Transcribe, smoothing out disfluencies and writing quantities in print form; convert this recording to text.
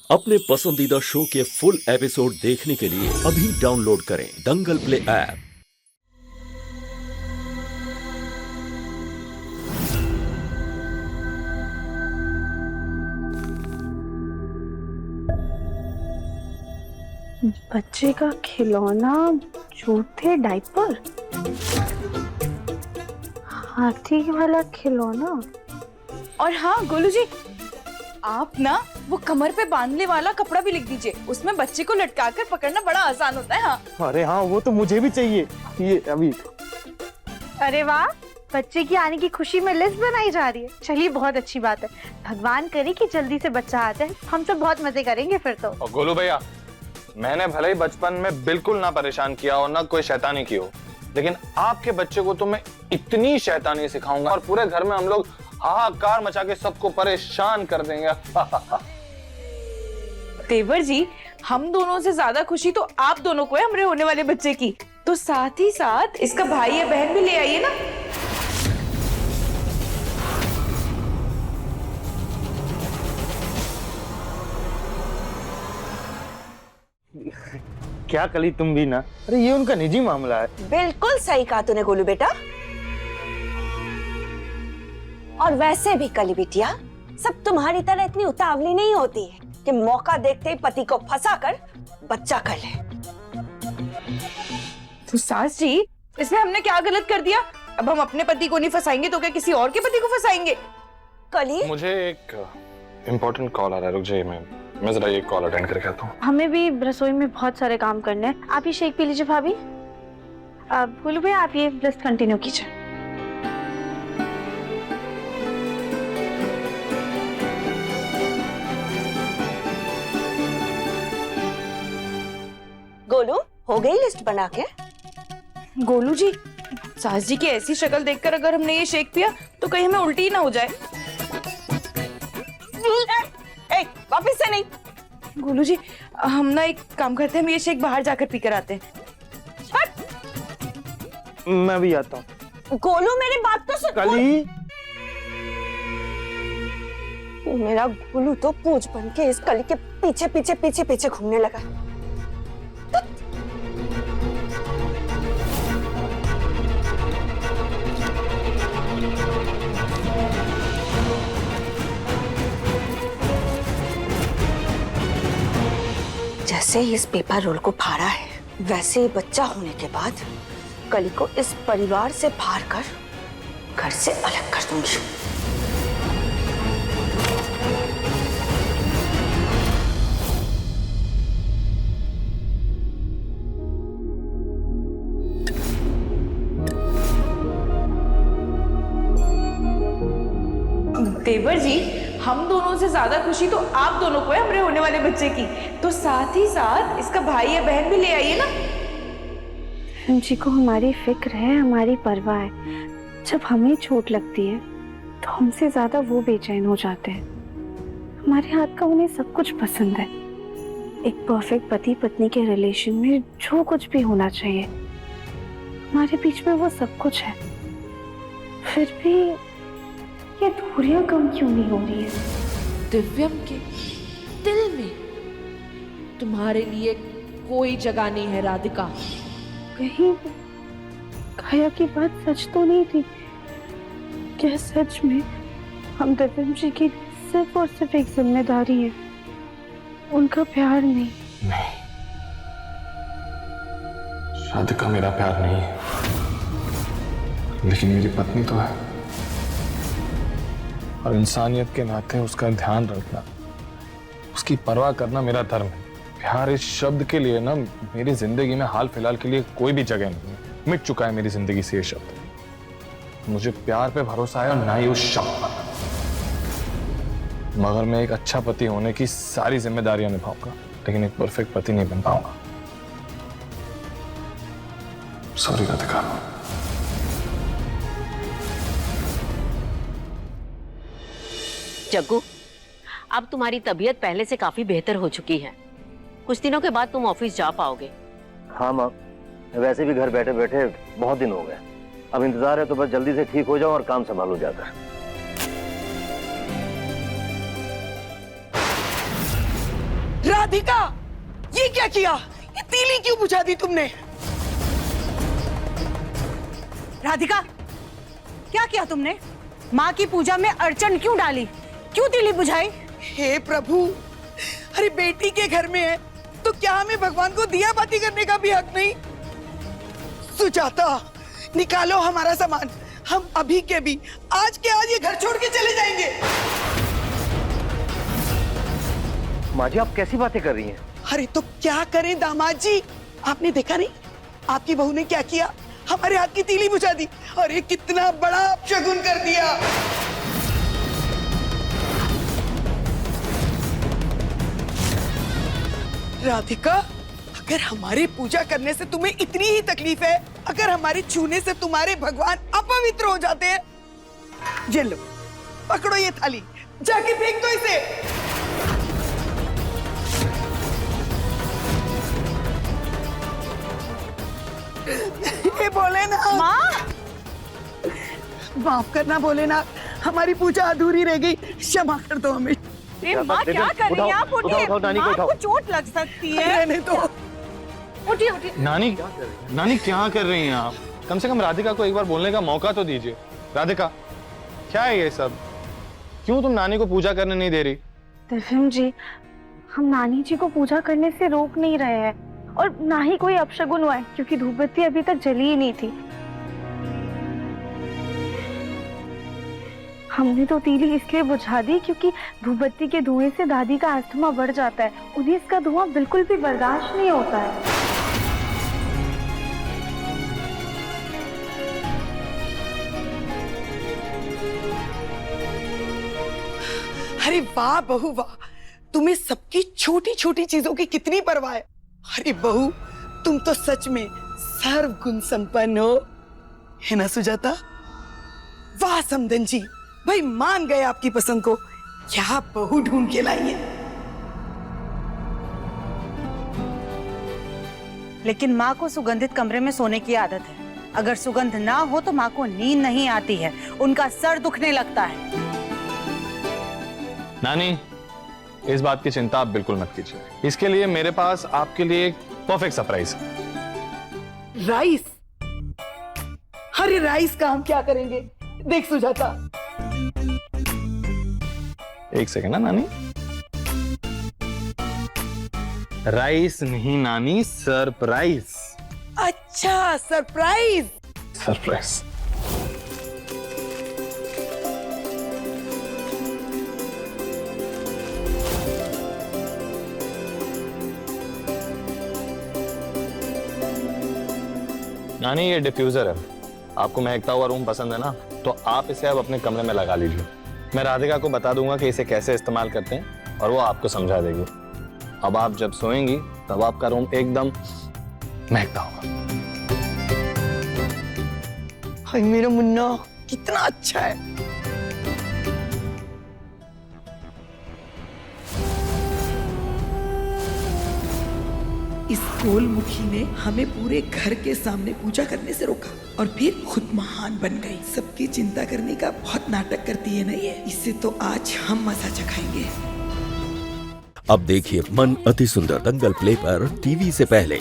अपने पसंदीदा शो के फुल एपिसोड देखने के लिए अभी डाउनलोड करें दंगल प्ले ऐप। बच्चे का खिलौना, जूते, डायपर, हाथी वाला खिलौना। और हाँ गोलू जी, आप ना वो कमर पे बांधने वाला कपड़ा भी लिख दीजिए, उसमें बच्चे को लटका कर पकड़ना बड़ा आसान होता है। हाँ अरे हाँ, वो तो मुझे भी चाहिए। ये अभी। अरे वाह, बच्चे की आने की खुशी में लिस्ट बनाई जा रही है। चलिए बहुत अच्छी बात है। भगवान करे कि जल्दी से बच्चा आ जाए, हम सब बहुत मजे करेंगे फिर तो। और गोलू भैया, मैंने भले ही बचपन में बिल्कुल ना परेशान किया और ना कोई शैतानी की हो, लेकिन आपके बच्चे को तो मैं इतनी शैतानी सिखाऊंगा और पूरे घर में हम लोग हाहाकार मचा के सबको परेशान कर देंगे। देवर जी, हम दोनों से ज्यादा खुशी तो आप दोनों को है हमारे होने वाले बच्चे की, तो साथ ही साथ इसका भाई या बहन भी ले आइए ना। क्या कली तुम भी ना। अरे ये उनका निजी मामला है। बिल्कुल सही कहा तूने गोलू बेटा। और वैसे भी कली बिटिया, सब तुम्हारी तरह इतनी उतावली नहीं होती है कि मौका देखते ही पति को फंसाकर बच्चा कर ले। तो सास जी, इसमें हमने क्या गलत कर दिया? अब हम अपने पति को नहीं फंसाएंगे तो क्या किसी और के पति को फंसाएंगे? कली, मुझे एक इम्पोर्टेंट कॉल आ रहा है, रुक जाइए, मैं जरा ये कॉल अटेंड करके आता हूँ। हमें भी रसोई में बहुत सारे काम करने हैं। आप ये शेक पी लीजिए भाभी। बोलू भैया, आप ये लिस्ट कंटिन्यू कीजिए। गोलू हो गई लिस्ट बना के? गोलू जी, सास जी की ऐसी शक्ल देखकर अगर हमने ये शेक पिया तो कहीं हमें उल्टी ना हो जाए। वापिस से नहीं। गोलू जी, हम ना एक काम करते हैं, हम ये शेक बाहर जाकर पीकर आते हैं। मैं भी आता हूँ। गोलू मेरी बात तो सुन। कली, मेरा गोलू तो पूंछ बन के इस कली के पीछे पीछे पीछे पीछे घूमने लगा। जैसे ही इस पेपर रोल को फाड़ा है, वैसे ही बच्चा होने के बाद कली को इस परिवार से फाड़ कर घर से अलग कर दूंगी। देवर जी, हम दोनों से ज्यादा खुशी तो आप दोनों को है हमारे होने वाले बच्चे की, तो साथ ही साथ इसका भाई या बहन भी ले आइए ना। जी को हमारी फिक्र है, हमारी परवाह है। जब हमें चोट लगती है तो हमसे ज्यादा वो बेचैन हो जाते हैं। हमारे हाथ का उन्हें सब कुछ पसंद है। एक परफेक्ट पति पत्नी के रिलेशन में जो कुछ भी होना चाहिए, हमारे बीच में वो सब कुछ है। फिर भी ये दूरियां कम क्यों नहीं हो रही है? दिव्यम के दिल में तुम्हारे लिए कोई जगह नहीं है राधिका। कहीं काया की बात सच तो नहीं थी? क्या सच में हम दिव्यम जी की सिर्फ और सिर्फ एक जिम्मेदारी है, उनका प्यार नहीं? नहीं, राधिका मेरा प्यार नहीं है, लेकिन मेरी पत्नी तो है, और इंसानियत के नाते उसका ध्यान रखना, उसकी परवाह करना मेरा धर्म है। प्यार इस शब्द के लिए ना मेरी जिंदगी में हाल फिलहाल के लिए कोई भी जगह नहीं है। मिट चुका है मेरी जिंदगी से ये शब्द। मुझे प्यार पे भरोसा है और ना ही उस शब्द पर। मगर मैं एक अच्छा पति होने की सारी जिम्मेदारियां निभाऊंगा, लेकिन एक परफेक्ट पति नहीं बन पाऊंगा। सॉरी राधिका। जग्गू, अब तुम्हारी तबीयत पहले से काफी बेहतर हो चुकी है। कुछ दिनों के बाद तुम ऑफिस जा पाओगे। हाँ माँ, वैसे भी घर बैठे बैठे बहुत दिन हो गए। अब इंतजार है तो बस जल्दी से ठीक हो जाओ और काम संभालो जाकर। राधिका, ये क्या किया? ये तीली क्यों बुझा दी तुमने? राधिका, क्या किया तुमने? माँ की पूजा में अड़चन क्यों डाली? क्यों तीली बुझाई? हे प्रभु, अरे बेटी के घर में है तो क्या हमें भगवान को दिया बाती करने का भी हक नहीं? सुजाता, निकालो हमारा सामान, हम अभी के भी आज के आज ये घर छोड़ के चले जाएंगे। माँ जी, आप कैसी बातें कर रही हैं? अरे तो क्या करें दामाद जी, आपने देखा नहीं आपकी बहू ने क्या किया? हमारे हाथ की तीली बुझा दी। अरे कितना बड़ा अपशगुन कर दिया। राधिका, अगर हमारे पूजा करने से तुम्हें इतनी ही तकलीफ है, अगर हमारे छूने से तुम्हारे भगवान अपवित्र हो जाते हैं, ये लो, पकड़ो ये थाली, जाके फेंक दो इसे। हे भोलेनाथ, माँ! माफ करना भोलेनाथ, हमारी पूजा अधूरी रह गई, क्षमा कर दो हमें। माँ क्या कर रही हैं आप? उठिए, माँ को चोट लग सकती है। रहने दो। उठिए उठिए। नानी, नानी क्या कर रही हैं आप? कम से कम राधिका को एक बार बोलने का मौका तो दीजिए। राधिका, क्या है ये सब? क्यों तुम नानी को पूजा करने नहीं दे रही? दिव्यम जी, हम नानी जी को पूजा करने से रोक नहीं रहे हैं और ना ही कोई अपशगुन हुआ है, क्योंकि धूप बत्ती अभी तक जली ही नहीं थी। हमने तो तीली इसलिए बुझा दी क्योंकि धूप बत्ती के धुएं से दादी का अस्थमा बढ़ जाता है, उन्हें इसका धुआं बिल्कुल भी बर्दाश्त नहीं होता है। अरे वाह बहू वाह, तुम्हें सबकी छोटी छोटी चीजों की कितनी परवाह है। अरे बहू, तुम तो सच में सर्व गुण संपन्न हो, है ना सुजाता? वाह समदन जी, भाई मान गए आपकी पसंद को। क्या बहू ढूंढ के लाई है। लेकिन माँ को सुगंधित कमरे में सोने की आदत है। अगर सुगंध ना हो तो माँ को नींद नहीं आती है, उनका सर दुखने लगता है। नानी, इस बात की चिंता आप बिल्कुल मत कीजिए। इसके लिए मेरे पास आपके लिए एक परफेक्ट सरप्राइज है। राइस? अरे राइस का हम क्या करेंगे? देख सुजाता, एक सेकेंड ना नानी। राइस नहीं नानी, सरप्राइज। अच्छा सरप्राइज। सरप्राइज। नानी, ये डिफ्यूजर है। आपको महकता हुआ रूम पसंद है ना, तो आप इसे अब अपने कमरे में लगा लीजिए। मैं राधिका को बता दूंगा कि इसे कैसे इस्तेमाल करते हैं और वो आपको समझा देगी। अब आप जब सोएंगी तब आपका रूम एकदम महकता होगा। हाय मेरा मुन्ना, कितना अच्छा है। इस गोलमुखी ने हमें पूरे घर के सामने पूजा करने से रोका और फिर खुद महान बन गई। सबकी चिंता करने का बहुत नाटक करती है ना ये। इससे तो आज हम मजा चखाएंगे। अब देखिए मन अति सुंदर दंगल प्ले पर टीवी से पहले।